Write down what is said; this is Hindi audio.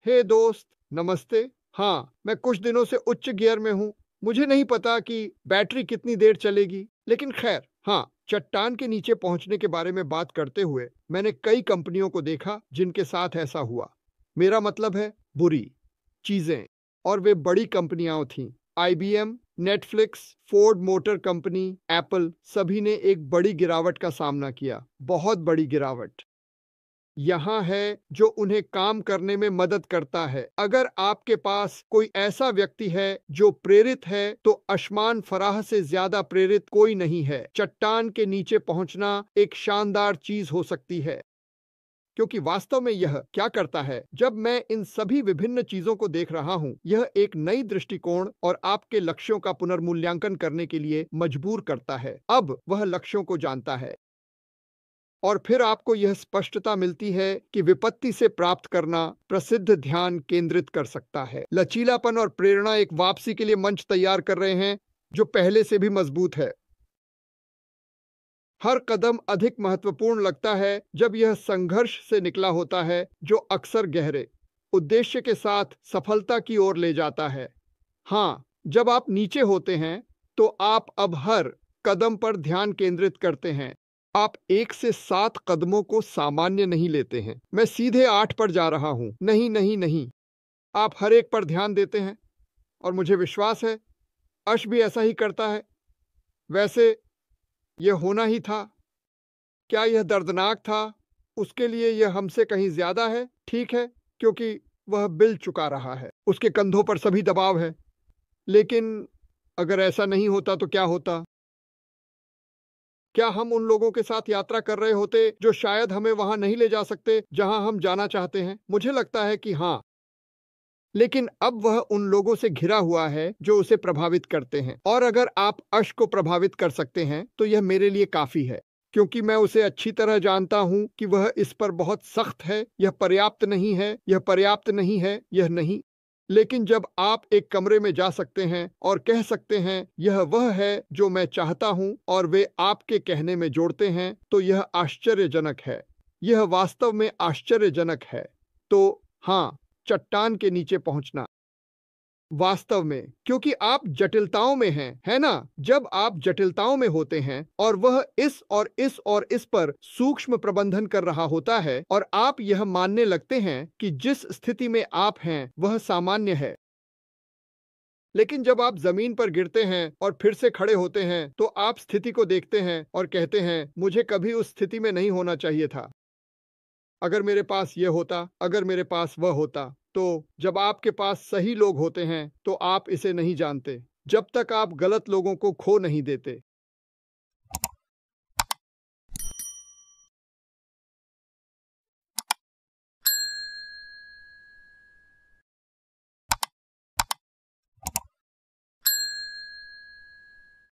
हे दोस्त, नमस्ते। हाँ, मैं कुछ दिनों से उच्च गियर में हूँ। मुझे नहीं पता कि बैटरी कितनी देर चलेगी, लेकिन खैर, हाँ, चट्टान के नीचे पहुंचने के बारे में बात करते हुए मैंने कई कंपनियों को देखा जिनके साथ ऐसा हुआ। मेरा मतलब है बुरी चीजें। और वे बड़ी कंपनियां थीं। IBM, Netflix, Ford motor company, Apple, सभी ने एक बड़ी गिरावट का सामना किया, बहुत बड़ी गिरावट। यहाँ है जो उन्हें काम करने में मदद करता है। अगर आपके पास कोई ऐसा व्यक्ति है जो प्रेरित है, तो अशमान फराह से ज्यादा प्रेरित कोई नहीं है। चट्टान के नीचे पहुंचना एक शानदार चीज हो सकती है, क्योंकि वास्तव में यह क्या करता है, जब मैं इन सभी विभिन्न चीजों को देख रहा हूं, यह एक नई दृष्टिकोण और आपके लक्ष्यों का पुनर्मूल्यांकन करने के लिए मजबूर करता है। अब वह लक्ष्यों को जानता है और फिर आपको यह स्पष्टता मिलती है कि विपत्ति से प्राप्त करना प्रसिद्ध ध्यान केंद्रित कर सकता है। लचीलापन और प्रेरणा एक वापसी के लिए मंच तैयार कर रहे हैं जो पहले से भी मजबूत है। हर कदम अधिक महत्वपूर्ण लगता है जब यह संघर्ष से निकला होता है, जो अक्सर गहरे उद्देश्य के साथ सफलता की ओर ले जाता है। हाँ, जब आप नीचे होते हैं, तो आप अब हर कदम पर ध्यान केंद्रित करते हैं। आप 1 से 7 कदमों को सामान्य नहीं लेते हैं। मैं सीधे 8 पर जा रहा हूं। नहीं, नहीं, नहीं। आप हर एक पर ध्यान देते हैं और मुझे विश्वास है अश भी ऐसा ही करता है। वैसे यह होना ही था। क्या यह दर्दनाक था? उसके लिए यह हमसे कहीं ज्यादा है, ठीक है, क्योंकि वह बिल चुका रहा है। उसके कंधों पर सभी दबाव है। लेकिन अगर ऐसा नहीं होता तो क्या होता? क्या हम उन लोगों के साथ यात्रा कर रहे होते जो शायद हमें वहां नहीं ले जा सकते जहां हम जाना चाहते हैं? मुझे लगता है कि हाँ। लेकिन अब वह उन लोगों से घिरा हुआ है जो उसे प्रभावित करते हैं। और अगर आप अश को प्रभावित कर सकते हैं, तो यह मेरे लिए काफी है, क्योंकि मैं उसे अच्छी तरह जानता हूं कि वह इस पर बहुत सख्त है। यह पर्याप्त नहीं है, यह पर्याप्त नहीं है, यह नहीं। लेकिन जब आप एक कमरे में जा सकते हैं और कह सकते हैं यह वह है जो मैं चाहता हूं, और वे आपके कहने में जोड़ते हैं, तो यह आश्चर्यजनक है। यह वास्तव में आश्चर्यजनक है। तो हाँ, चट्टान के नीचे पहुंचना वास्तव में, क्योंकि आप जटिलताओं में हैं, है ना? जब आप जटिलताओं में होते हैं और वह इस और इस और इस पर सूक्ष्म प्रबंधन कर रहा होता है, और आप यह मानने लगते हैं कि जिस स्थिति में आप हैं वह सामान्य है। लेकिन जब आप जमीन पर गिरते हैं और फिर से खड़े होते हैं, तो आप स्थिति को देखते हैं और कहते हैं, मुझे कभी उस स्थिति में नहीं होना चाहिए था। अगर मेरे पास ये होता, अगर मेरे पास वह होता। तो जब आपके पास सही लोग होते हैं, तो आप इसे नहीं जानते, जब तक आप गलत लोगों को खो नहीं देते।